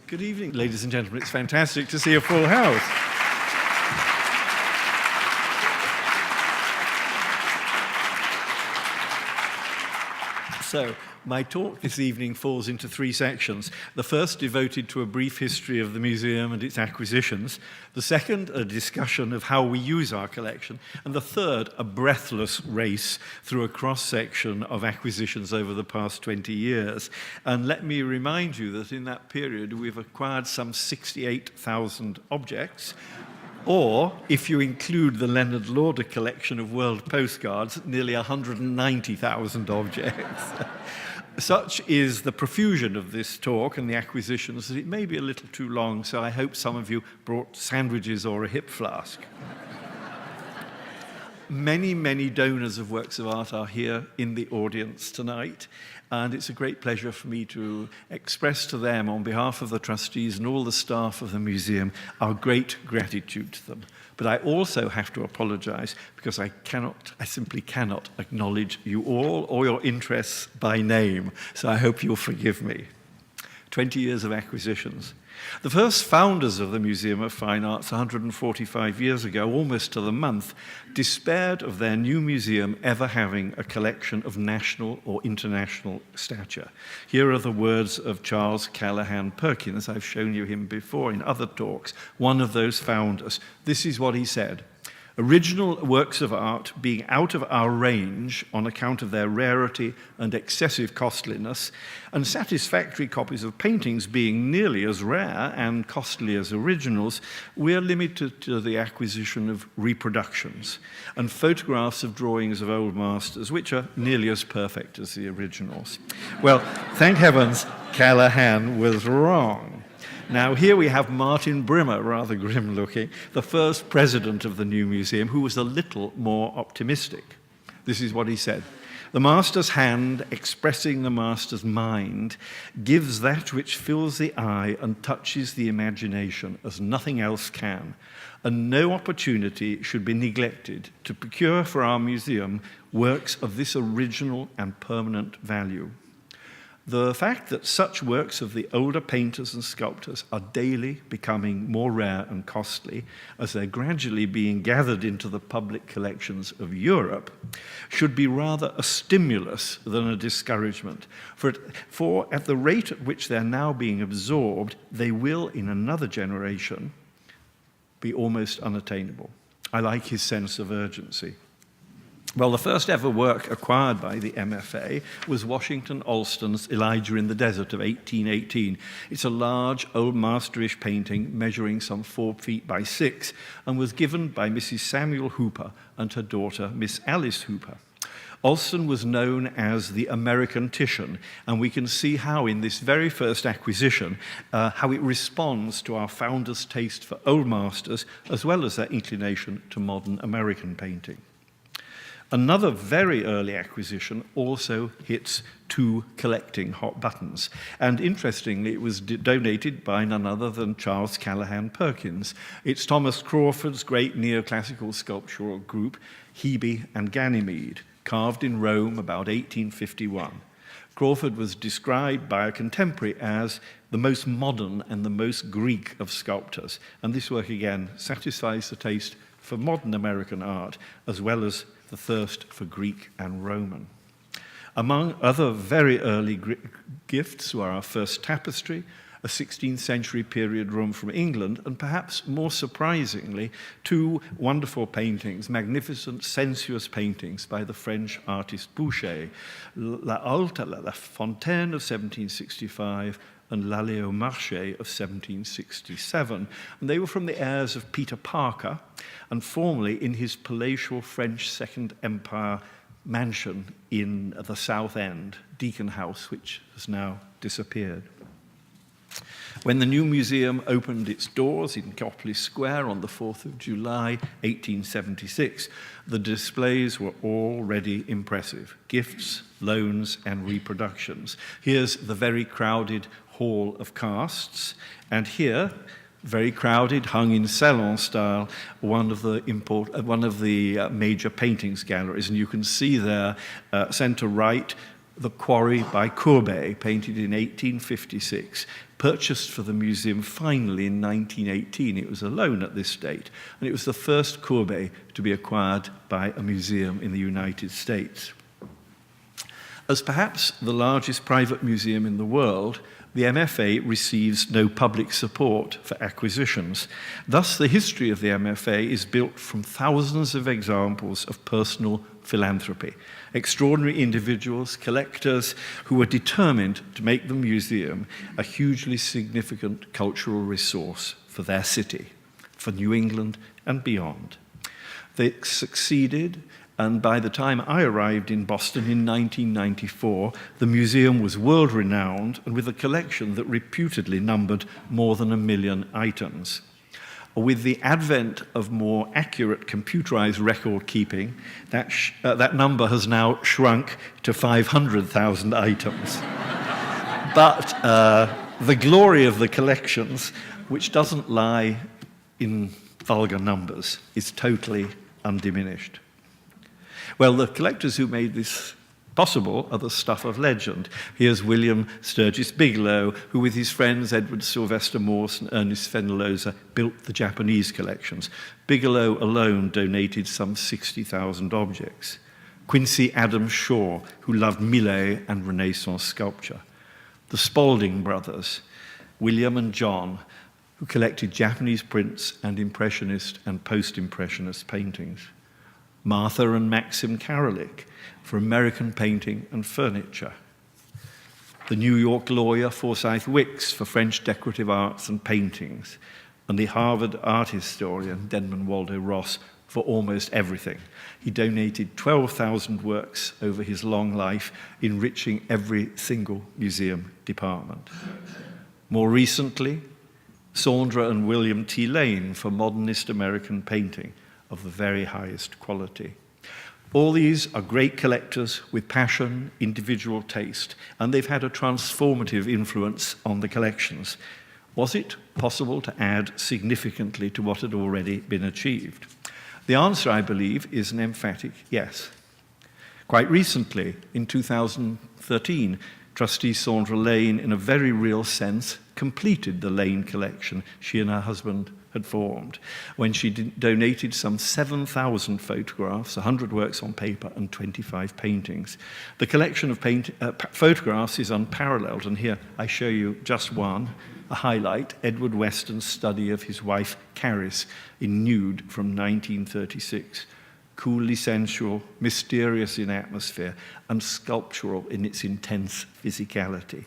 Good evening, ladies and gentlemen. It's fantastic to see a full house. So, my talk this evening falls into three sections. The first devoted to a brief history of the museum and its acquisitions. The second, a discussion of how we use our collection. And the third, a breathless race through a cross-section of acquisitions over the past 20 years. And let me remind you that in that period, we've acquired some 68,000 objects. Or, if you include the Leonard Lauder collection of world postcards, nearly 190,000 objects. Such is the profusion of this talk and the acquisitions that it may be a little too long, so I hope some of you brought sandwiches or a hip flask. Many, many donors of works of art are here in the audience tonight, and it's a great pleasure for me to express to them, on behalf of the trustees and all the staff of the museum, our great gratitude to them. But I also have to apologize because I simply cannot acknowledge you all or your interests by name, so I hope you'll forgive me. 20 years of acquisitions. The first founders of the Museum of Fine Arts 145 years ago, almost to the month, despaired of their new museum ever having a collection of national or international stature. Here are the words of Charles Callahan Perkins. I've shown you him before in other talks, one of those founders. This is what he said. Original works of art being out of our range on account of their rarity and excessive costliness, and satisfactory copies of paintings being nearly as rare and costly as originals, we are limited to the acquisition of reproductions and photographs of drawings of old masters, which are nearly as perfect as the originals. Well, thank heavens, Callahan was wrong. Now, here we have Martin Brimmer, rather grim-looking, the first president of the new museum, who was a little more optimistic. This is what he said. The master's hand, expressing the master's mind, gives that which fills the eye and touches the imagination as nothing else can, and no opportunity should be neglected to procure for our museum works of this original and permanent value. The fact that such works of the older painters and sculptors are daily becoming more rare and costly as they're gradually being gathered into the public collections of Europe should be rather a stimulus than a discouragement. For at the rate at which they're now being absorbed, they will, in another generation, be almost unattainable. I like his sense of urgency. Well, the first ever work acquired by the MFA was Washington Alston's Elijah in the Desert of 1818. It's a large, old masterish painting measuring some 4 feet by 6 and was given by Mrs. Samuel Hooper and her daughter, Miss Alice Hooper. Alston was known as the American Titian, and we can see how in this very first acquisition, how it responds to our founders' taste for old masters as well as their inclination to modern American painting. Another very early acquisition also hits 2 collecting hot buttons. And interestingly, it was donated by none other than Charles Callahan Perkins. It's Thomas Crawford's great neoclassical sculptural group, Hebe and Ganymede, carved in Rome about 1851. Crawford was described by a contemporary as the most modern and the most Greek of sculptors. And this work, again, satisfies the taste for modern American art, as well as the thirst for Greek and Roman. Among other very early gifts were our first tapestry, a 16th century period room from England, and perhaps more surprisingly, 2 wonderful paintings, magnificent, sensuous paintings by the French artist Boucher, La Haute, La Fontaine of 1765, and L'Allée au Marché of 1767. And they were from the heirs of Peter Parker, and formerly in his palatial French Second Empire mansion in the South End, Deacon House, which has now disappeared. When the new museum opened its doors in Copley Square on the 4th of July, 1876, the displays were already impressive. Gifts, loans, and reproductions. Here's the very crowded Hall of Casts, and here, very crowded, hung in salon style, one of the major paintings galleries. And you can see there, center right, The Quarry by Courbet, painted in 1856, purchased for the museum finally in 1918. It was alone at this date, and it was the first Courbet to be acquired by a museum in the United States. As perhaps the largest private museum in the world, the MFA receives no public support for acquisitions. Thus, the history of the MFA is built from thousands of examples of personal philanthropy, extraordinary individuals, collectors who were determined to make the museum a hugely significant cultural resource for their city, for New England and beyond. They succeeded, and by the time I arrived in Boston in 1994, the museum was world-renowned and with a collection that reputedly numbered more than 1 million items. With the advent of more accurate computerized record keeping, that number has now shrunk to 500,000 items. But the glory of the collections, which doesn't lie in vulgar numbers, is totally undiminished. Well, the collectors who made this possible are the stuff of legend. Here's William Sturgis Bigelow, who with his friends Edward Sylvester Morse and Ernest Fenollosa built the Japanese collections. Bigelow alone donated some 60,000 objects. Quincy Adams Shaw, who loved Millet and Renaissance sculpture. The Spalding brothers, William and John, who collected Japanese prints and Impressionist and Post-Impressionist paintings. Martha and Maxim Karalik for American painting and furniture. The New York lawyer Forsyth Wicks for French decorative arts and paintings. And the Harvard art historian Denman Waldo Ross for almost everything. He donated 12,000 works over his long life, enriching every single museum department. More recently, Sandra and William T. Lane for modernist American painting of the very highest quality. All these are great collectors with passion, individual taste, and they've had a transformative influence on the collections. Was it possible to add significantly to what had already been achieved? The answer, I believe, is an emphatic yes. Quite recently, in 2013, Trustee Sandra Lane, in a very real sense, completed the Lane collection she and her husband had formed when she donated some 7,000 photographs, 100 works on paper, and 25 paintings. The collection of photographs is unparalleled, and here I show you just one, a highlight, Edward Weston's study of his wife Caris in nude from 1936. Coolly sensual, mysterious in atmosphere, and sculptural in its intense physicality.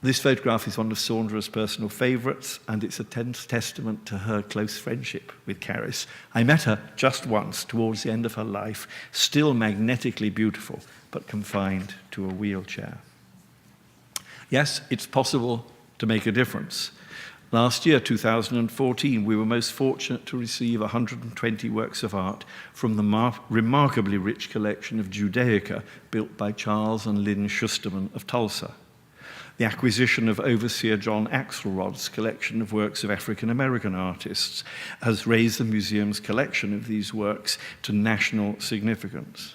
This photograph is one of Sandra's personal favorites, and it's a testament to her close friendship with Caris. I met her just once towards the end of her life, still magnetically beautiful, but confined to a wheelchair. Yes, it's possible to make a difference. Last year, 2014, we were most fortunate to receive 120 works of art from the remarkably rich collection of Judaica built by Charles and Lynn Schusterman of Tulsa. The acquisition of overseer John Axelrod's collection of works of African-American artists has raised the museum's collection of these works to national significance.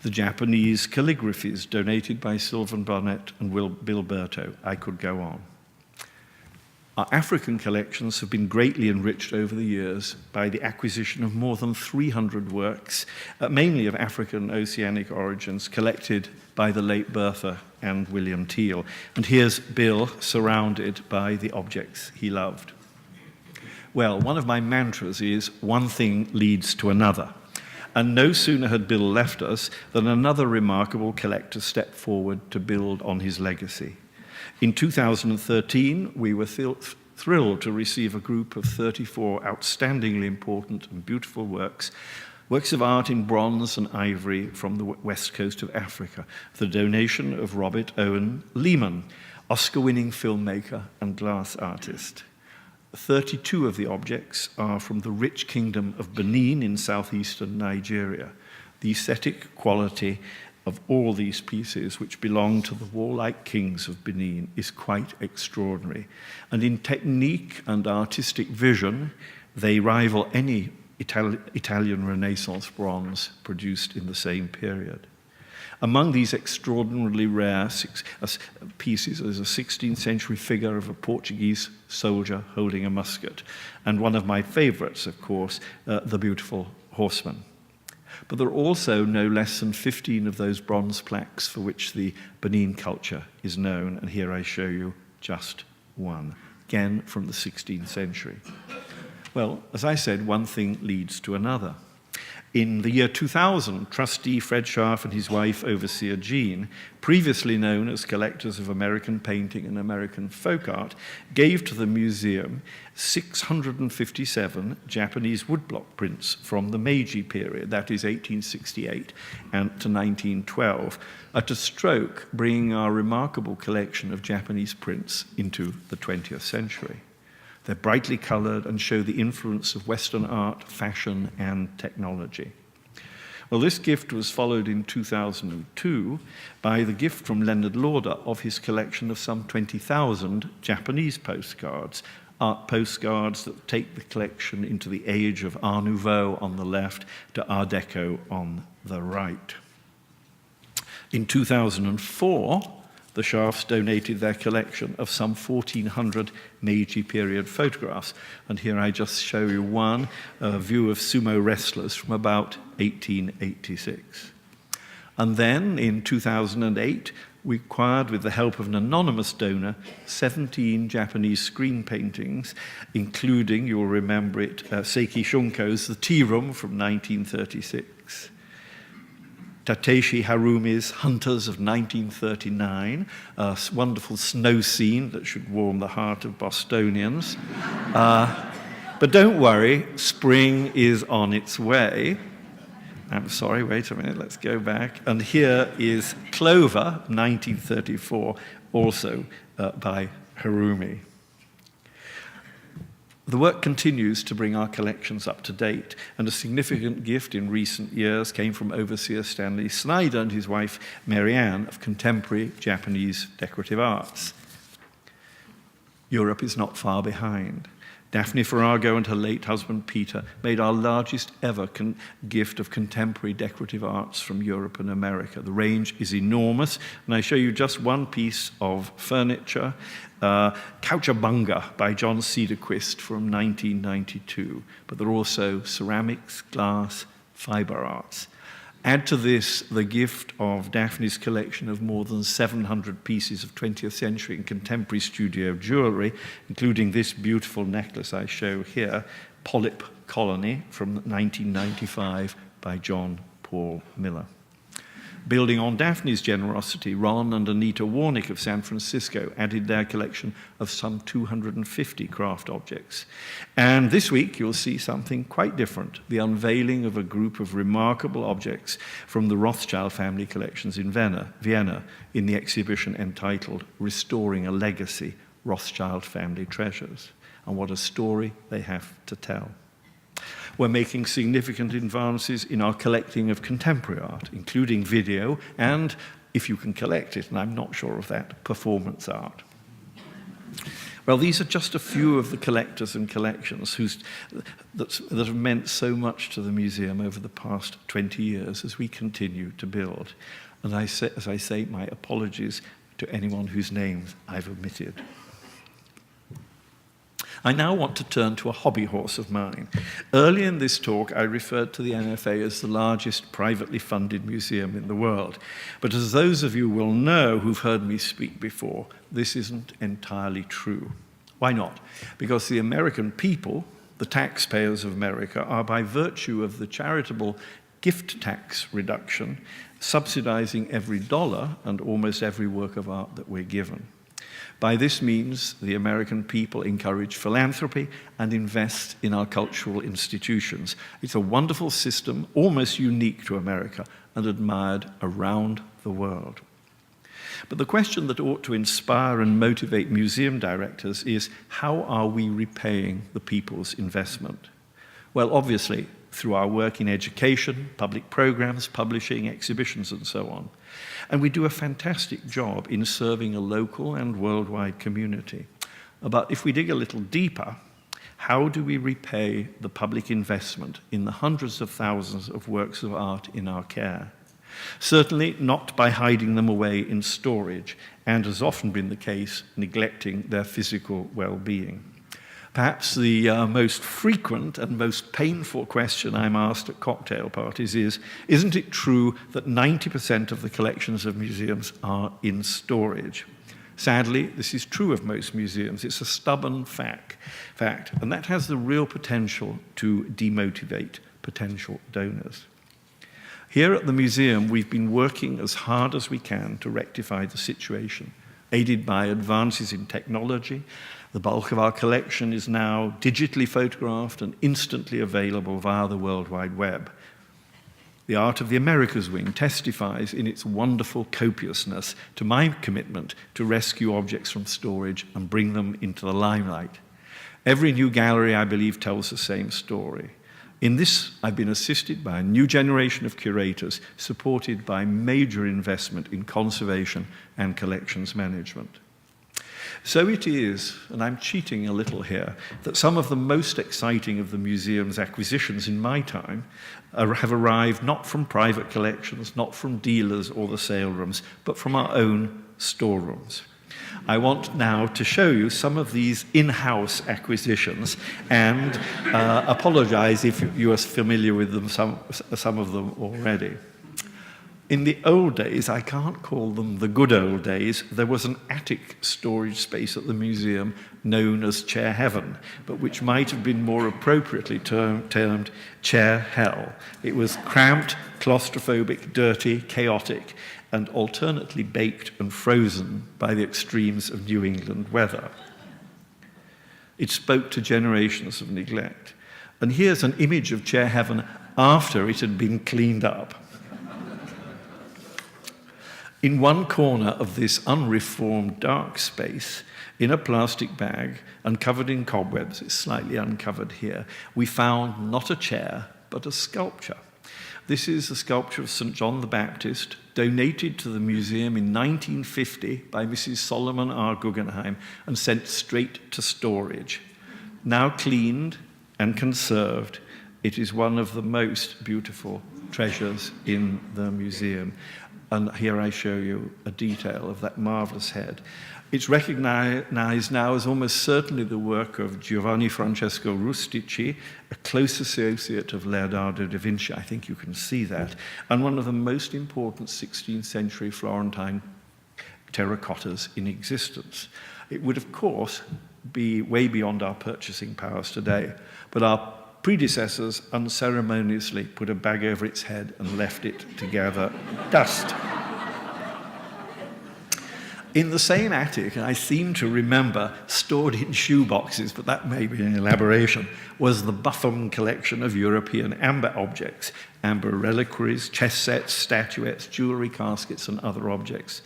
The Japanese calligraphies donated by Sylvan Barnett and Bill Berto. I could go on. Our African collections have been greatly enriched over the years by the acquisition of more than 300 works, mainly of African oceanic origins, collected by the late Bertha and William Teal. And here's Bill surrounded by the objects he loved. Well, one of my mantras is, one thing leads to another. And no sooner had Bill left us than another remarkable collector stepped forward to build on his legacy. In 2013, we were thrilled to receive a group of 34 outstandingly important and beautiful works of art in bronze and ivory from the west coast of Africa, the donation of Robert Owen Lehman, Oscar-winning filmmaker and glass artist. 32 of the objects are from the rich kingdom of Benin in southeastern Nigeria. The aesthetic quality of all these pieces, which belong to the warlike kings of Benin, is quite extraordinary. And in technique and artistic vision, they rival any Italian Renaissance bronze produced in the same period. Among these extraordinarily rare pieces is a 16th century figure of a Portuguese soldier holding a musket, and one of my favorites, of course, the beautiful horseman. But there are also no less than 15 of those bronze plaques for which the Benin culture is known, and here I show you just one, again from the 16th century. Well, as I said, one thing leads to another. In the year 2000, trustee Fred Scharf and his wife, overseer Jean, previously known as collectors of American painting and American folk art, gave to the museum 657 Japanese woodblock prints from the Meiji period, that is 1868 and to 1912, at a stroke bringing our remarkable collection of Japanese prints into the 20th century. They're brightly colored and show the influence of Western art, fashion, and technology. Well, this gift was followed in 2002 by the gift from Leonard Lauder of his collection of some 20,000 Japanese postcards, art postcards that take the collection into the age of Art Nouveau on the left to Art Deco on the right. In 2004, the Scharfs donated their collection of some 1,400 Meiji period photographs. And here I just show you one, a view of sumo wrestlers from about 1886. And then in 2008, we acquired, with the help of an anonymous donor, 17 Japanese screen paintings, including, you'll remember it, Seiki Shunko's The Tea Room from 1936. Takeshi Harumi's Hunters of 1939, a wonderful snow scene that should warm the heart of Bostonians. But don't worry, spring is on its way. I'm sorry, wait a minute, let's go back. And here is Clover, 1934, also by Harumi. The work continues to bring our collections up to date, and a significant gift in recent years came from overseer Stanley Snyder and his wife Marianne of contemporary Japanese decorative arts. Europe is not far behind. Daphne Farago and her late husband Peter made our largest ever gift of contemporary decorative arts from Europe and America. The range is enormous, and I show you just one piece of furniture, Couchabunga by John Cedarquist from 1992. But there are also ceramics, glass, fiber arts. Add to this the gift of Daphne's collection of more than 700 pieces of 20th century and contemporary studio jewelry, including this beautiful necklace I show here, Polyp Colony from 1995 by John Paul Miller. Building on Daphne's generosity, Ron and Anita Warnick of San Francisco added their collection of some 250 craft objects. And this week, you'll see something quite different, the unveiling of a group of remarkable objects from the Rothschild family collections in Vienna in the exhibition entitled Restoring a Legacy, Rothschild Family Treasures. And what a story they have to tell. We're making significant advances in our collecting of contemporary art, including video and, if you can collect it, and I'm not sure of that, performance art. Well, these are just a few of the collectors and collections that have meant so much to the museum over the past 20 years as we continue to build. And as I say, my apologies to anyone whose names I've omitted. I now want to turn to a hobby horse of mine. Early in this talk, I referred to the NFA as the largest privately funded museum in the world. But as those of you will know who've heard me speak before, this isn't entirely true. Why not? Because the American people, the taxpayers of America, are by virtue of the charitable gift tax reduction, subsidizing every dollar and almost every work of art that we're given. By this means, the American people encourage philanthropy and invest in our cultural institutions. It's a wonderful system, almost unique to America, and admired around the world. But the question that ought to inspire and motivate museum directors is, how are we repaying the people's investment? Well, obviously, through our work in education, public programs, publishing, exhibitions, and so on. And we do a fantastic job in serving a local and worldwide community. But if we dig a little deeper, how do we repay the public investment in the hundreds of thousands of works of art in our care? Certainly not by hiding them away in storage, and has often been the case, neglecting their physical well-being. Perhaps the most frequent and most painful question I'm asked at cocktail parties is, isn't it true that 90% of the collections of museums are in storage? Sadly, this is true of most museums. It's a stubborn fact, and that has the real potential to demotivate potential donors. Here at the museum, we've been working as hard as we can to rectify the situation, aided by advances in technology. The bulk of our collection is now digitally photographed and instantly available via the World Wide Web. The Art of the Americas wing testifies in its wonderful copiousness to my commitment to rescue objects from storage and bring them into the limelight. Every new gallery, I believe, tells the same story. In this, I've been assisted by a new generation of curators, supported by major investment in conservation and collections management. So it is, and I'm cheating a little here, that some of the most exciting of the museum's acquisitions in my time have arrived not from private collections, not from dealers or the sale rooms, but from our own storerooms. I want now to show you some of these in-house acquisitions and apologize if you are familiar with them, some of them already. In the old days, I can't call them the good old days, there was an attic storage space at the museum known as Chair Heaven, but which might have been more appropriately termed Chair Hell. It was cramped, claustrophobic, dirty, chaotic, and alternately baked and frozen by the extremes of New England weather. It spoke to generations of neglect. And here's an image of Chair Heaven after it had been cleaned up. In one corner of this unreformed dark space, in a plastic bag and covered in cobwebs, it's slightly uncovered here, we found not a chair, but a sculpture. This is a sculpture of St. John the Baptist, donated to the museum in 1950 by Mrs. Solomon R. Guggenheim and sent straight to storage. Now cleaned and conserved, it is one of the most beautiful treasures in the museum. And here I show you a detail of that marvelous head. It's recognized now as almost certainly the work of Giovanni Francesco Rustici, a close associate of Leonardo da Vinci. I think you can see that. And one of the most important 16th century Florentine terracottas in existence. It would, of course, be way beyond our purchasing powers today, but our predecessors unceremoniously put a bag over its head and left it to gather dust. In the same attic, I seem to remember, stored in shoeboxes, but that may be an elaboration, was the Buffum collection of European amber objects, amber reliquaries, chess sets, statuettes, jewelry caskets, and other objects.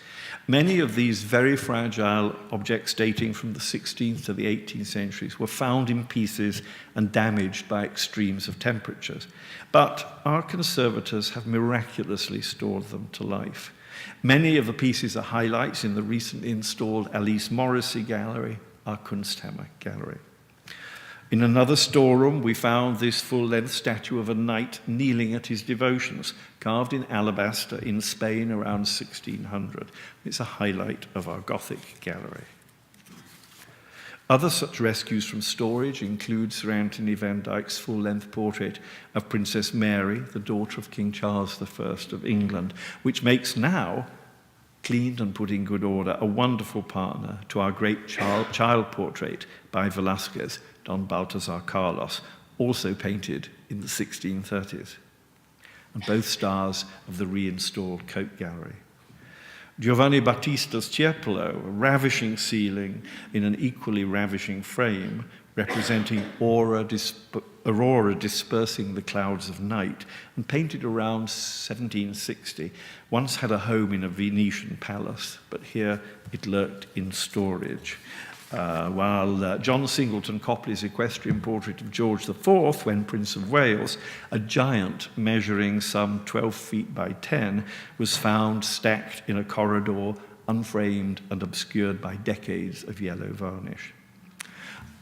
Many of these very fragile objects dating from the 16th to the 18th centuries were found in pieces and damaged by extremes of temperatures. But our conservators have miraculously stored them to life. Many of the pieces are highlights in the recently installed Alice Morrissey Gallery, our Kunsthammer Gallery. In another storeroom, we found this full-length statue of a knight kneeling at his devotions, carved in alabaster in Spain around 1600. It's a highlight of our Gothic gallery. Other such rescues from storage include Sir Anthony van Dyck's full-length portrait of Princess Mary, the daughter of King Charles I of England, which makes now, cleaned and put in good order, a wonderful partner to our great child portrait by Velázquez, Don Baltasar Carlos, also painted in the 1630s, and both stars of the reinstalled Cope Gallery. Giovanni Battista's Tiepolo, a ravishing ceiling in an equally ravishing frame, representing aurora dispersing the clouds of night, and painted around 1760, once had a home in a Venetian palace, but here it lurked in storage. While John Singleton Copley's equestrian portrait of George IV, when Prince of Wales, a giant measuring some 12 feet by 10, was found stacked in a corridor, unframed and obscured by decades of yellow varnish.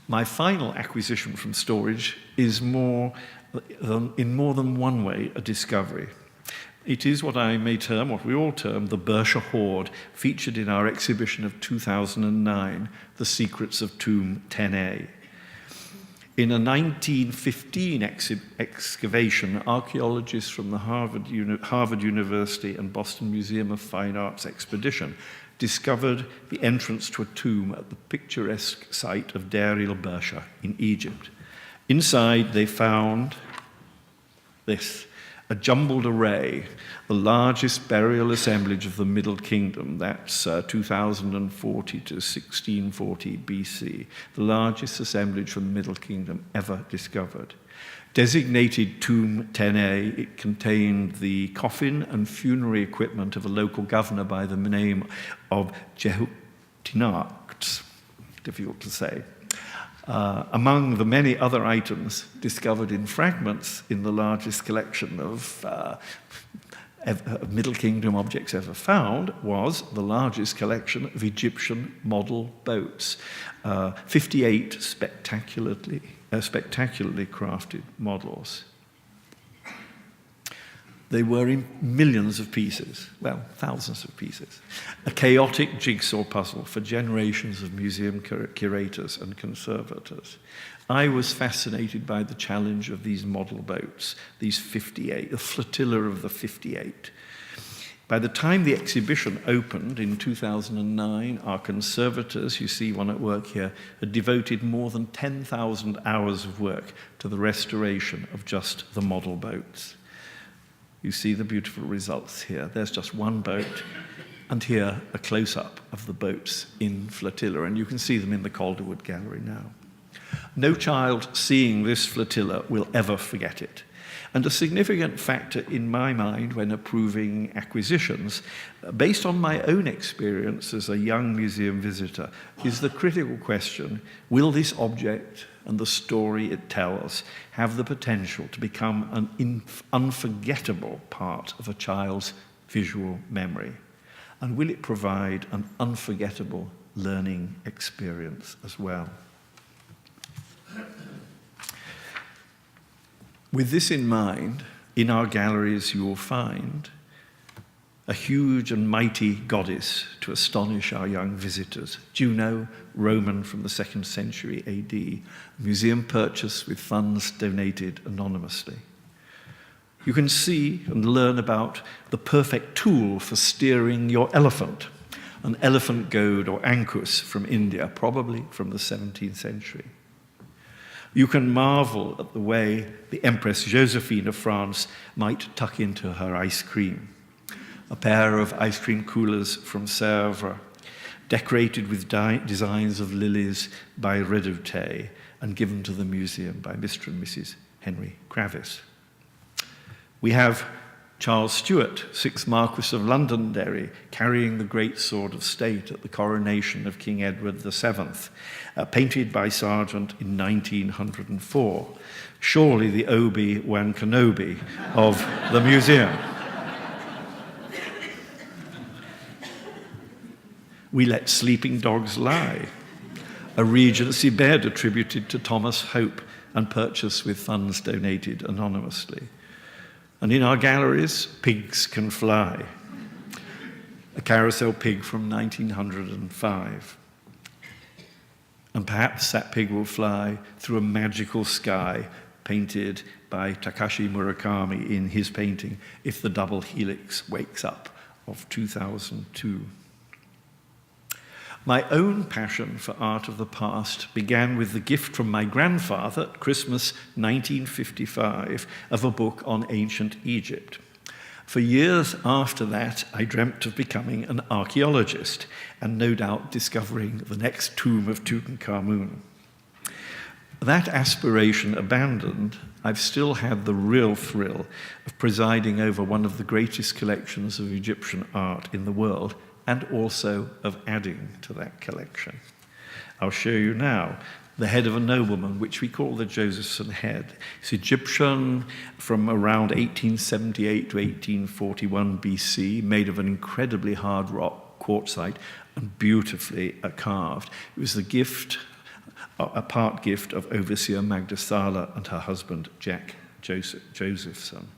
My final acquisition from storage is in more than one way a discovery. It is what I may term, what we all term, the Bersha Hoard, featured in our exhibition of 2009, The Secrets of Tomb 10A. In a 1915 excavation, archaeologists from the Harvard University and Boston Museum of Fine Arts expedition discovered the entrance to a tomb at the picturesque site of Deir el-Bersha in Egypt. Inside, they found this, a jumbled array, the largest burial assemblage of the Middle Kingdom, that's 2040 to 1640 BC, the largest assemblage from the Middle Kingdom ever discovered. Designated Tomb 10A, it contained the coffin and funerary equipment of a local governor by the name of Jehotinak, difficult to say. Among the many other items discovered in fragments in the largest collection of Middle Kingdom objects ever found was the largest collection of Egyptian model boats, 58 spectacularly crafted models. They were in millions of pieces, well, thousands of pieces. A chaotic jigsaw puzzle for generations of museum curators and conservators. I was fascinated by the challenge of these model boats, these 58, the flotilla of the 58. By the time the exhibition opened in 2009, our conservators, you see one at work here, had devoted more than 10,000 hours of work to the restoration of just the model boats. You see the beautiful results here. There's just one boat, and here a close-up of the boats in flotilla, and you can see them in the Calderwood Gallery now. No child seeing this flotilla will ever forget it. And a significant factor in my mind when approving acquisitions, based on my own experience as a young museum visitor, is the critical question, will this object and the story it tells have the potential to become an unforgettable part of a child's visual memory? And will it provide an unforgettable learning experience as well? With this in mind, in our galleries you will find a huge and mighty goddess to astonish our young visitors, Juno, Roman from the 2nd century AD, museum purchase with funds donated anonymously. You can see and learn about the perfect tool for steering your elephant, an elephant goad or ankus from India, probably from the 17th century. You can marvel at the way the Empress Josephine of France might tuck into her ice cream. A pair of ice cream coolers from Sèvres, decorated with designs of lilies by Redoute and given to the museum by Mr. and Mrs. Henry Kravis. We have Charles Stuart, 6th Marquess of Londonderry, carrying the great sword of state at the coronation of King Edward VII, painted by Sargent in 1904. Surely the Obi-Wan Kenobi of the museum. We Let Sleeping Dogs Lie, a Regency bed attributed to Thomas Hope and purchased with funds donated anonymously. And in our galleries, Pigs Can Fly, a carousel pig from 1905. And perhaps that pig will fly through a magical sky painted by Takashi Murakami in his painting, If the Double Helix Wakes Up, of 2002. My own passion for art of the past began with the gift from my grandfather at Christmas 1955 of a book on ancient Egypt. For years after that, I dreamt of becoming an archaeologist and no doubt discovering the next tomb of Tutankhamun. That aspiration abandoned, I've still had the real thrill of presiding over one of the greatest collections of Egyptian art in the world, and also of adding to that collection. I'll show you now the head of a nobleman, which we call the Josephson head. It's Egyptian from around 1878 to 1841 BC, made of an incredibly hard rock, quartzite, and beautifully carved. It was the gift, a part gift of overseer Magda Sala and her husband, Jack Josephson.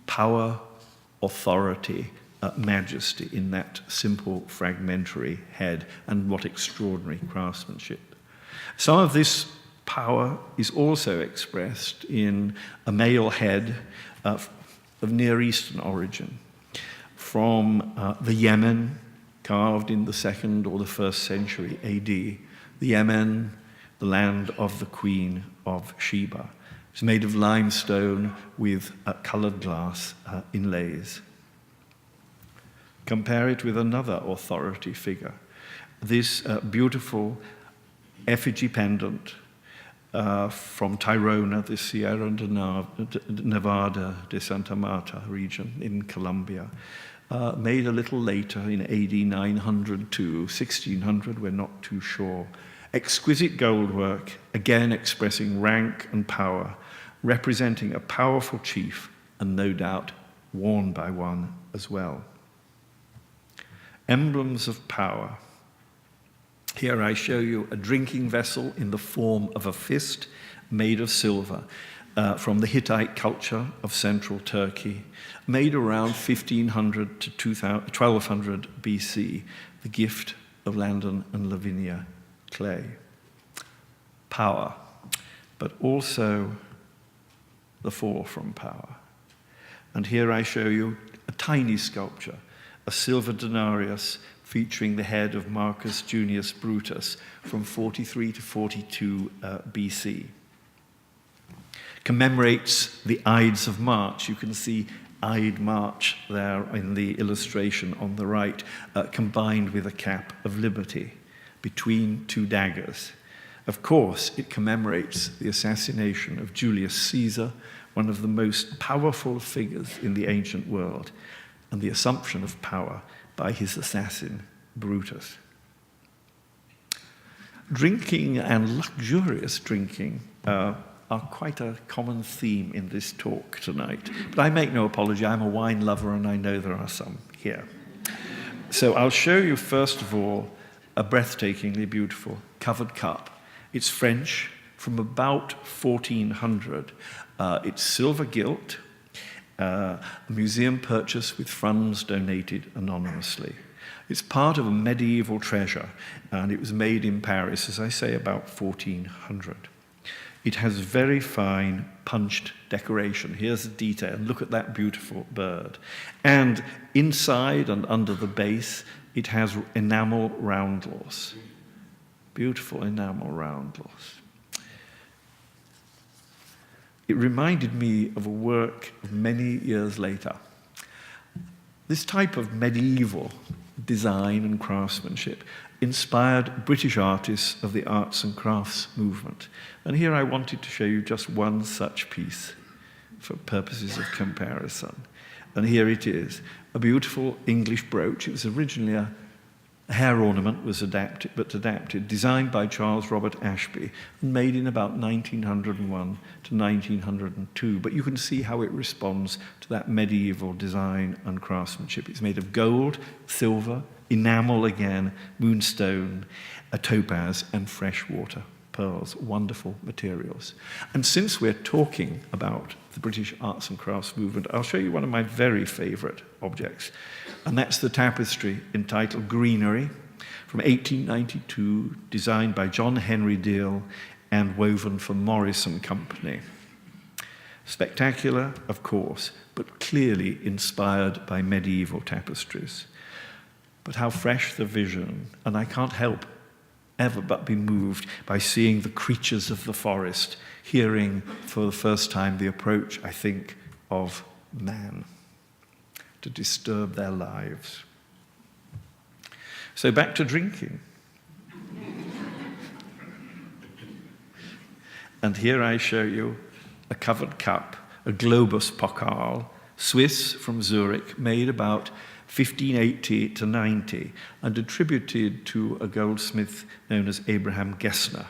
Power, authority, majesty in that simple fragmentary head, and what extraordinary craftsmanship. Some of this power is also expressed in a male head of Near Eastern origin, from the Yemen, carved in the 2nd or the 1st century AD. The Yemen, the land of the Queen of Sheba. It's made of limestone with colored glass inlays. Compare it with another authority figure. This beautiful effigy pendant from Tirona, the Sierra Nevada de Santa Marta region in Colombia, made a little later in AD 900 to 1600, we're not too sure. Exquisite goldwork, again expressing rank and power, representing a powerful chief, and no doubt worn by one as well. Emblems of power. Here I show you a drinking vessel in the form of a fist made of silver from the Hittite culture of central Turkey, made around 1500 to 1200 BC, the gift of Landon and Lavinia Clay. Power, but also the fall from power. And here I show you a tiny sculpture, a silver denarius featuring the head of Marcus Junius Brutus from 43 to 42 BC. Commemorates the Ides of March. You can see Ide March there in the illustration on the right, combined with a cap of liberty between two daggers. Of course, it commemorates the assassination of Julius Caesar, one of the most powerful figures in the ancient world, and the assumption of power by his assassin, Brutus. Drinking and luxurious drinking are quite a common theme in this talk tonight. But I make no apology, I'm a wine lover and I know there are some here. So I'll show you first of all a breathtakingly beautiful covered cup. It's French, from about 1400. It's silver gilt, a museum purchase with funds donated anonymously. It's part of a medieval treasure, and it was made in Paris, as I say, about 1400. It has very fine punched decoration. Here's the detail. Look at that beautiful bird. And inside and under the base, it has enamel roundels. Beautiful enamel roundels. It reminded me of a work of many years later. This type of medieval design and craftsmanship inspired British artists of the arts and crafts movement. And here I wanted to show you just one such piece for purposes of comparison. And here it is, a beautiful English brooch. It was originally a hair ornament, was adapted, designed by Charles Robert Ashby, and made in about 1901 to 1902. But you can see how it responds to that medieval design and craftsmanship. It's made of gold, silver, enamel again, moonstone, a topaz, and freshwater pearls. Wonderful materials. And since we're talking about the British arts and crafts movement, I'll show you one of my very favorite objects, and that's the tapestry entitled Greenery from 1892, designed by John Henry Deal and woven for Morris and Company. Spectacular, of course, but clearly inspired by medieval tapestries. But how fresh the vision, and I can't help ever but be moved by seeing the creatures of the forest, hearing for the first time the approach, I think, of man to disturb their lives. So back to drinking. And here I show you a covered cup, a Globus Pokal, Swiss from Zurich, made about 1580 to 90, and attributed to a goldsmith known as Abraham Gessner,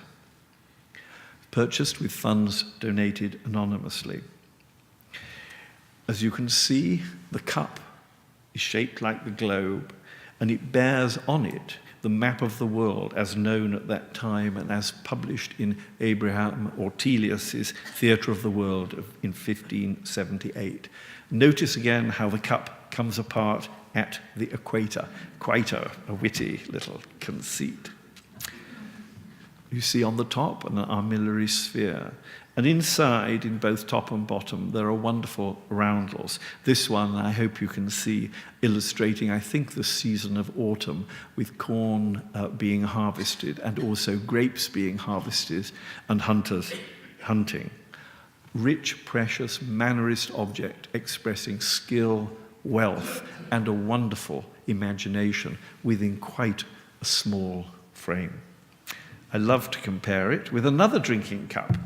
purchased with funds donated anonymously. As you can see, the cup is shaped like the globe, and it bears on it the map of the world as known at that time and as published in Abraham Ortelius's Theatre of the World in 1578. Notice again how the cup comes apart at the equator. Quite a witty little conceit. You see on the top an armillary sphere. And inside, in both top and bottom, there are wonderful roundels. This one, I hope you can see, illustrating, I think, the season of autumn, with corn being harvested and also grapes being harvested and hunters hunting. Rich, precious, mannerist object expressing skill, wealth, and a wonderful imagination within quite a small frame. I love to compare it with another drinking cup,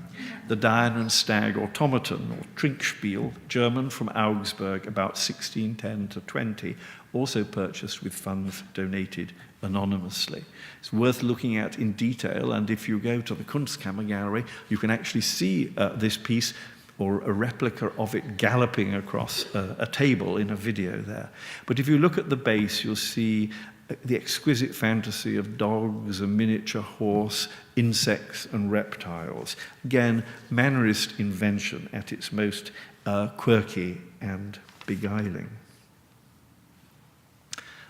the Diana and Stag automaton, or Trinkspiel, German from Augsburg, about 1610 to 20, also purchased with funds donated anonymously. It's worth looking at in detail, and if you go to the Kunstkammer Gallery, you can actually see this piece, or a replica of it, galloping across a table in a video there. But if you look at the base, you'll see the exquisite fantasy of dogs, a miniature horse, insects and reptiles. Again, mannerist invention at its most quirky and beguiling.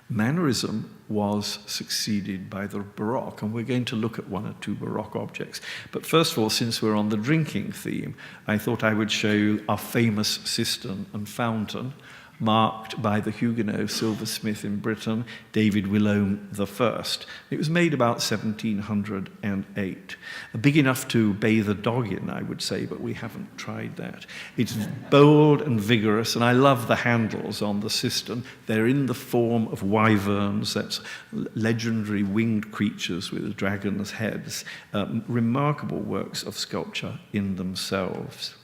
Mannerism was succeeded by the Baroque, and we're going to look at one or two Baroque objects. But first of all, since we're on the drinking theme, I thought I would show you our famous cistern and fountain, marked by the Huguenot silversmith in Britain, David Willome I. It was made about 1708. Big enough to bathe a dog in, I would say, but we haven't tried that. It's bold and vigorous, and I love the handles on the cistern. They're in the form of wyverns, that's legendary winged creatures with dragons' heads, remarkable works of sculpture in themselves.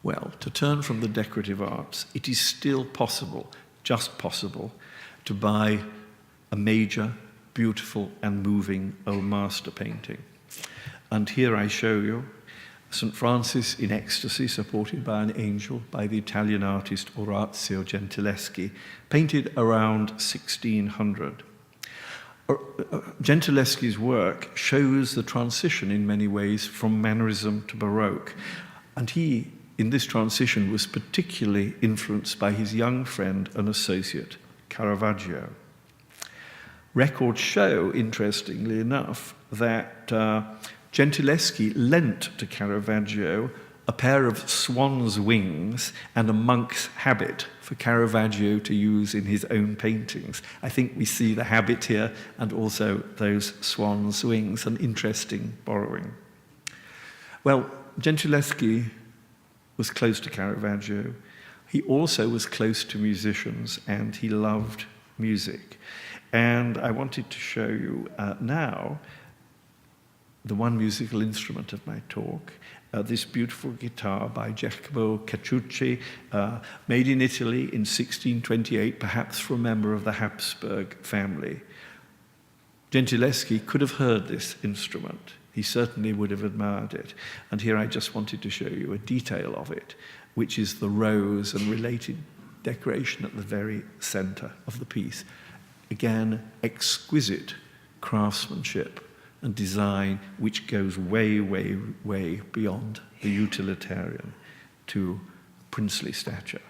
Well, to turn from the decorative arts, it is still possible, just possible, to buy a major, beautiful and moving old master painting. And here I show you St. Francis in ecstasy, supported by an angel, by the Italian artist Orazio Gentileschi, painted around 1600. Gentileschi's work shows the transition in many ways from Mannerism to Baroque, and he, in this transition, was particularly influenced by his young friend and associate, Caravaggio. Records show, interestingly enough, that Gentileschi lent to Caravaggio a pair of swan's wings and a monk's habit for Caravaggio to use in his own paintings. I think we see the habit here and also those swan's wings, an interesting borrowing. Well, Gentileschi was close to Caravaggio. He also was close to musicians, and he loved music. And I wanted to show you now the one musical instrument of my talk, this beautiful guitar by Jacopo Caciucci, made in Italy in 1628, perhaps for a member of the Habsburg family. Gentileschi could have heard this instrument. He certainly would have admired it. And here I just wanted to show you a detail of it, which is the rose and related decoration at the very center of the piece. Again, exquisite craftsmanship and design, which goes way, way, way beyond the utilitarian to princely stature.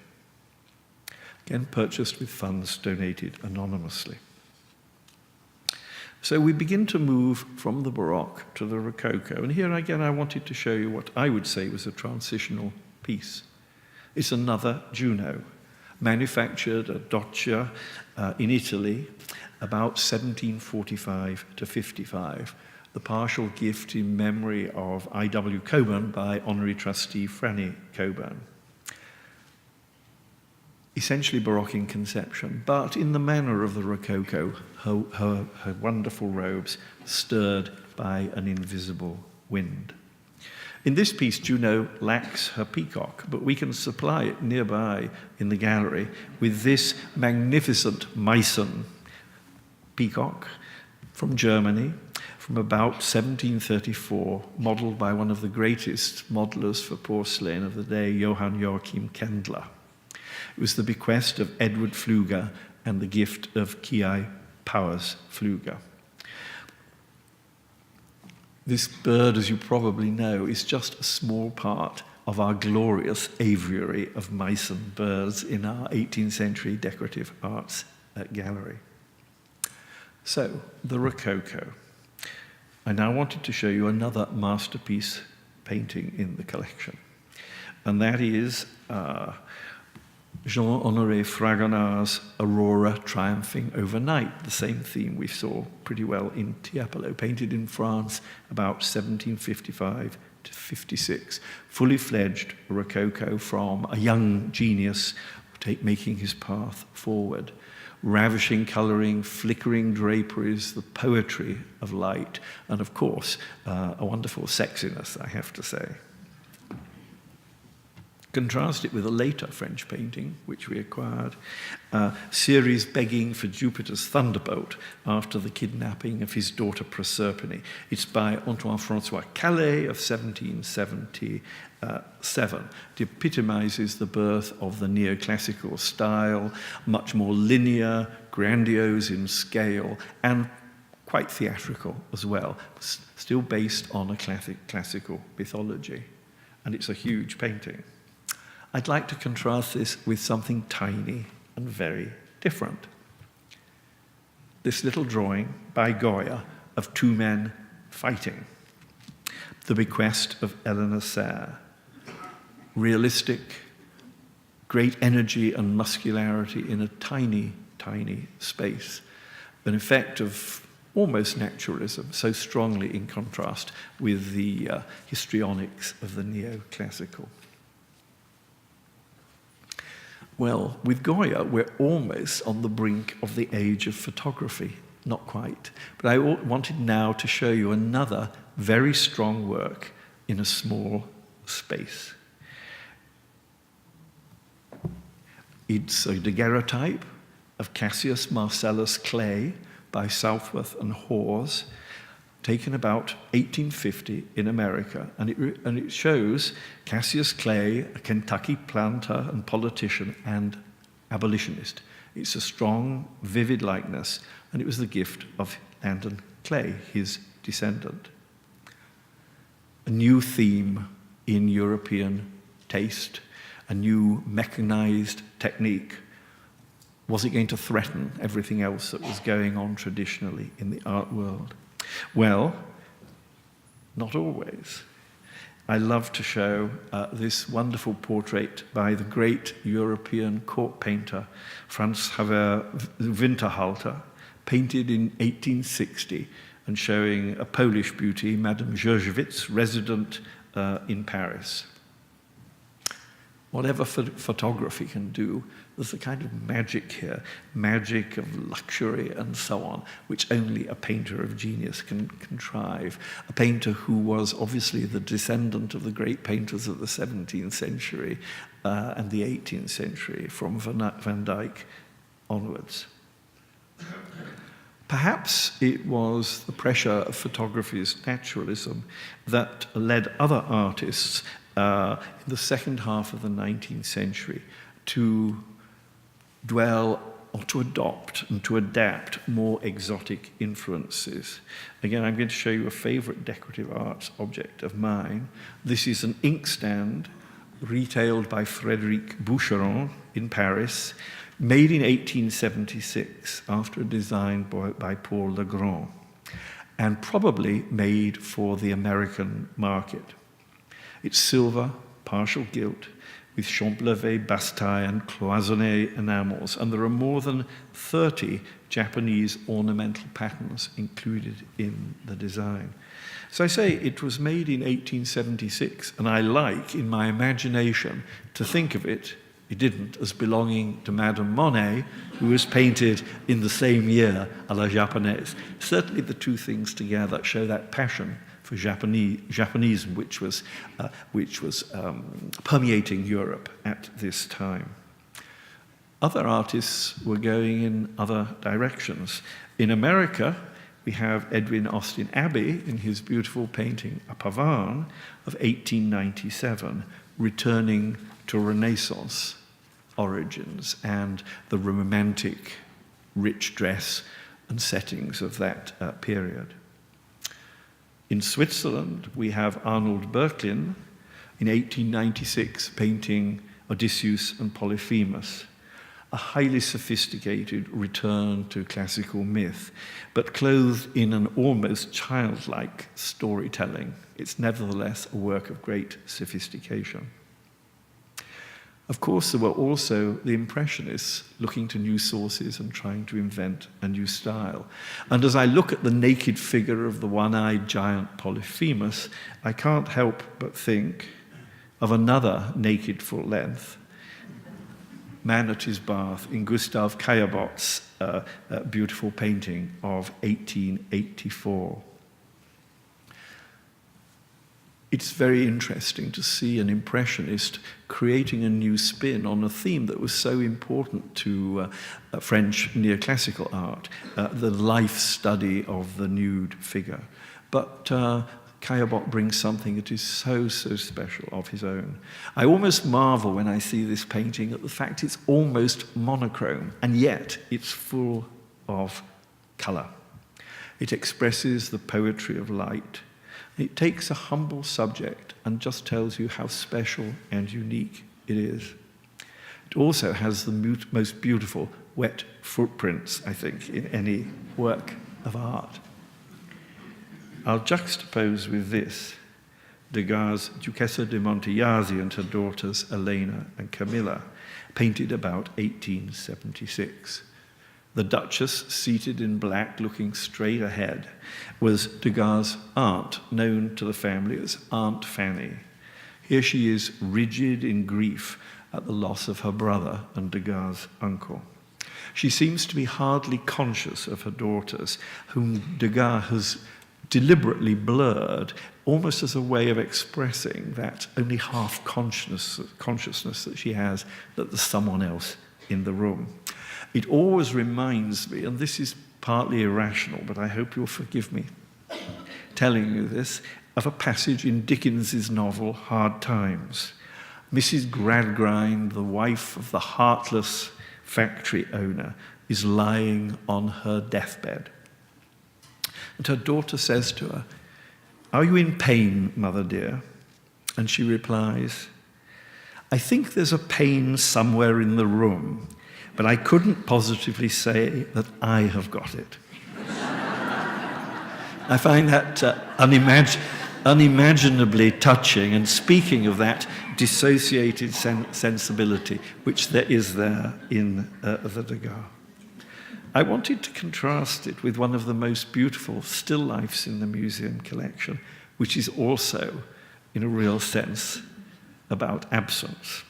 Again, purchased with funds donated anonymously. So we begin to move from the Baroque to the Rococo. And here again, I wanted to show you what I would say was a transitional piece. It's another Juno, manufactured at Doccia in Italy, about 1745 to 55. The partial gift in memory of I.W. Coburn by Honorary Trustee Franny Coburn. Essentially Baroque in conception, but in the manner of the Rococo, her wonderful robes stirred by an invisible wind. In this piece, Juno lacks her peacock, but we can supply it nearby in the gallery with this magnificent Meissen peacock from Germany, from about 1734, modeled by one of the greatest modelers for porcelain of the day, Johann Joachim Kendler. It was the bequest of Edward Pfluger and the gift of Caillebotte. This bird, as you probably know, is just a small part of our glorious aviary of mice and birds in our 18th century decorative arts gallery. So, the Rococo. I now wanted to show you another masterpiece painting in the collection, and that is Jean-Honoré Fragonard's Aurora Triumphing Over Night, the same theme we saw pretty well in Tiepolo, painted in France about 1755 to 56. Fully fledged Rococo from a young genius making his path forward. Ravishing colouring, flickering draperies, the poetry of light, and of course, a wonderful sexiness, I have to say. Contrast it with a later French painting, which we acquired, Ceres begging for Jupiter's thunderbolt after the kidnapping of his daughter Proserpine. It's by Antoine-François Calais of 1777. It epitomizes the birth of the neoclassical style, much more linear, grandiose in scale, and quite theatrical as well, still based on a classical mythology. And it's a huge painting. I'd like to contrast this with something tiny and very different. This little drawing by Goya of two men fighting. The Bequest of Eleanor Serre. Realistic, great energy and muscularity in a tiny, tiny space. An effect of almost naturalism, so strongly in contrast with the histrionics of the neoclassical. Well, with Goya, we're almost on the brink of the age of photography. Not quite. But I wanted now to show you another very strong work in a small space. It's a daguerreotype of Cassius Marcellus Clay by Southworth and Hawes, taken about 1850 in America, and it shows Cassius Clay, a Kentucky planter and politician and abolitionist. It's a strong, vivid likeness, and it was the gift of Landon Clay, his descendant. A new theme in European taste, a new mechanized technique. Was it going to threaten everything else that was going on traditionally in the art world? Well, not always. I love to show this wonderful portrait by the great European court painter Franz Xaver Winterhalter, painted in 1860 and showing a Polish beauty, Madame Jerzewitz, resident in Paris. Whatever photography can do, there's a kind of magic here, magic of luxury and so on, which only a painter of genius can contrive. A painter who was obviously the descendant of the great painters of the 17th century and the 18th century, from Van Dyck onwards. Perhaps it was the pressure of photography's naturalism that led other artists in the second half of the 19th century to dwell or to adopt and to adapt more exotic influences. Again, I'm going to show you a favorite decorative arts object of mine. This is an inkstand retailed by Frédéric Boucheron in Paris, made in 1876 after a design by Paul Legrand, and probably made for the American market. It's silver, partial gilt, with Champlevé, Bastaille, and cloisonné enamels, and there are more than 30 Japanese ornamental patterns included in the design. So I say it was made in 1876, and I like, in my imagination, to think of it, it didn't, as belonging to Madame Monet, who was painted in the same year à la japonaise. Certainly the two things together show that passion for Japanism, which was permeating Europe at this time. Other artists were going in other directions. In America, we have Edwin Austin Abbey in his beautiful painting, A Pavane, of 1897, returning to Renaissance origins and the romantic rich dress and settings of that period. In Switzerland, we have Arnold Böcklin in 1896 painting Odysseus and Polyphemus, a highly sophisticated return to classical myth, but clothed in an almost childlike storytelling. It's nevertheless a work of great sophistication. Of course, there were also the Impressionists looking to new sources and trying to invent a new style. And as I look at the naked figure of the one-eyed giant Polyphemus, I can't help but think of another naked full length, Man at His Bath, in Gustave Caillebotte's beautiful painting of 1884. It's very interesting to see an Impressionist creating a new spin on a theme that was so important to French neoclassical art, the life study of the nude figure. But Caillebotte brings something that is so, so special of his own. I almost marvel when I see this painting at the fact it's almost monochrome, and yet it's full of colour. It expresses the poetry of light. It takes a humble subject and just tells you how special and unique it is. It also has the most beautiful wet footprints, I think, in any work of art. I'll juxtapose with this Degas' Duchessa de Montejasi and her daughters Elena and Camilla, painted about 1876. The Duchess, seated in black, looking straight ahead, was Degas' aunt, known to the family as Aunt Fanny. Here she is, rigid in grief at the loss of her brother and Degas' uncle. She seems to be hardly conscious of her daughters, whom Degas has deliberately blurred, almost as a way of expressing that only half consciousness that she has that there's someone else in the room. It always reminds me, and this is partly irrational, but I hope you'll forgive me telling you this, of a passage in Dickens's novel Hard Times. Mrs. Gradgrind, the wife of the heartless factory owner, is lying on her deathbed. And her daughter says to her, "Are you in pain, mother dear?" And she replies, "I think there's a pain somewhere in the room, but I couldn't positively say that I have got it." I find that unimaginably touching, and speaking of that dissociated sensibility, which there is there in the Degas. I wanted to contrast it with one of the most beautiful still lifes in the museum collection, which is also, in a real sense, about absence.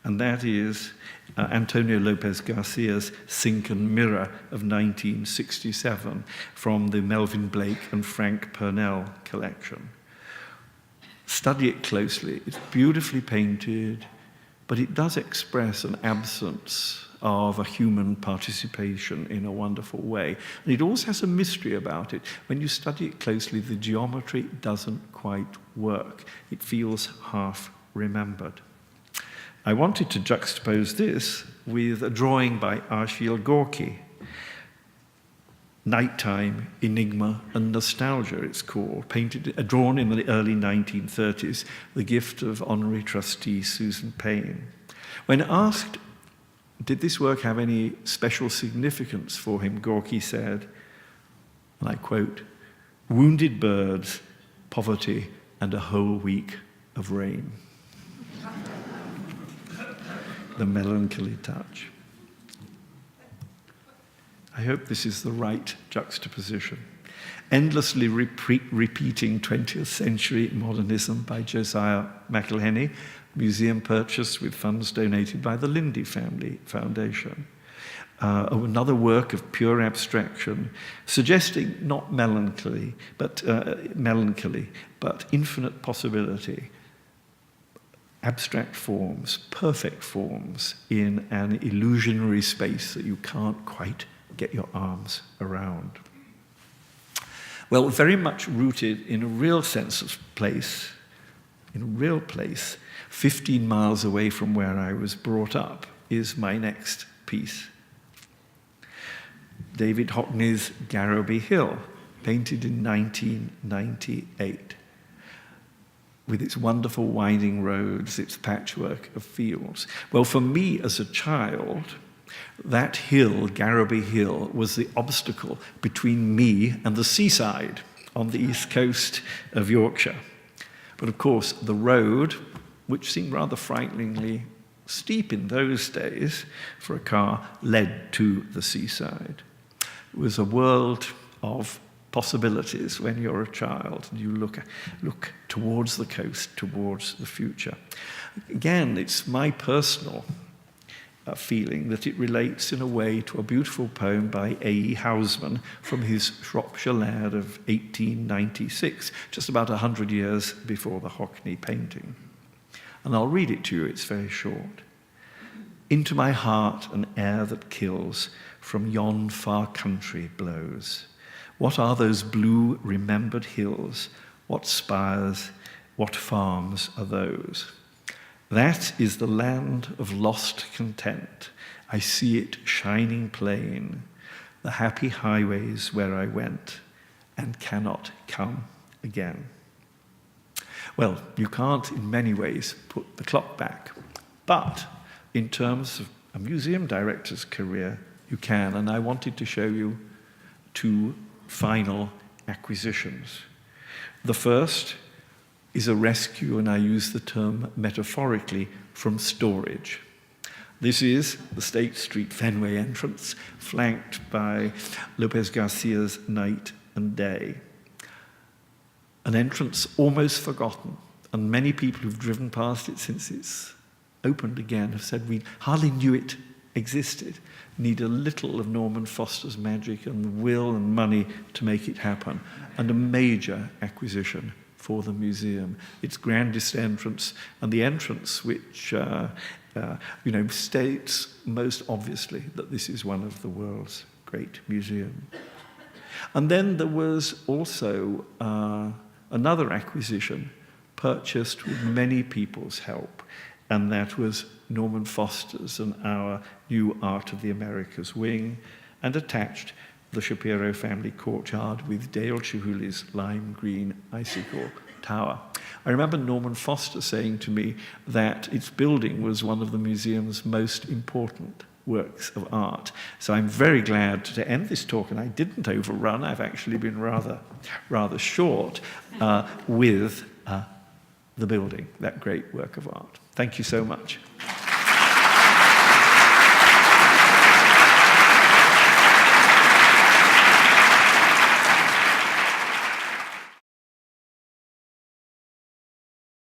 And that is Antonio Lopez Garcia's Sink and Mirror of 1967 from the Melvin Blake and Frank Purnell collection. Study it closely. It's beautifully painted, but it does express an absence of a human participation in a wonderful way. And it also has a mystery about it. When you study it closely, the geometry doesn't quite work. It feels half remembered. I wanted to juxtapose this with a drawing by Achille Gorky, Nighttime, Enigma and Nostalgia, it's called, drawn in the early 1930s, the gift of honorary trustee Susan Payne. When asked, did this work have any special significance for him, Gorky said, and I quote, "Wounded birds, poverty, and a whole week of rain." The melancholy touch. I hope this is the right juxtaposition. Endlessly repeating 20th century modernism by Josiah McElhenney, museum purchased with funds donated by the Lindy Family Foundation. Another work of pure abstraction, suggesting not melancholy, but infinite possibility. Abstract forms, perfect forms in an illusionary space that you can't quite get your arms around. Well, very much rooted in a real sense of place, in a real place, 15 miles away from where I was brought up, is my next piece. David Hockney's Garrowby Hill, painted in 1998, with its wonderful winding roads, its patchwork of fields. Well, for me as a child, that hill, Garrowby Hill, was the obstacle between me and the seaside on the east coast of Yorkshire. But of course, the road, which seemed rather frighteningly steep in those days for a car, led to the seaside. It was a world of possibilities when you're a child and you look towards the coast, towards the future. Again, it's my personal feeling that it relates in a way to a beautiful poem by A.E. Housman from his Shropshire Lad of 1896, just about 100 years before the Hockney painting. And I'll read it to you, it's very short. Into my heart an air that kills from yon far country blows. What are those blue remembered hills? What spires, what farms are those? That is the land of lost content. I see it shining plain, the happy highways where I went and cannot come again. Well, you can't in many ways put the clock back, but in terms of a museum director's career, you can, and I wanted to show you two final acquisitions. The first is a rescue, and I use the term metaphorically, from storage. This is the State Street Fenway entrance, flanked by Lopez Garcia's Night and Day. An entrance almost forgotten, and many people who've driven past it since it's opened again have said we hardly knew it existed. Need a little of Norman Foster's magic and will and money to make it happen, and a major acquisition for the museum. Its grandest entrance, and the entrance which states most obviously that this is one of the world's great museums. And then there was also another acquisition purchased with many people's help, and that was Norman Foster's and our new Art of the Americas wing, and attached the Shapiro family courtyard with Dale Chihuli's lime green icicle tower. I remember Norman Foster saying to me that its building was one of the museum's most important works of art. So I'm very glad to end this talk, and I didn't overrun, I've actually been rather short, with the building, that great work of art. Thank you so much.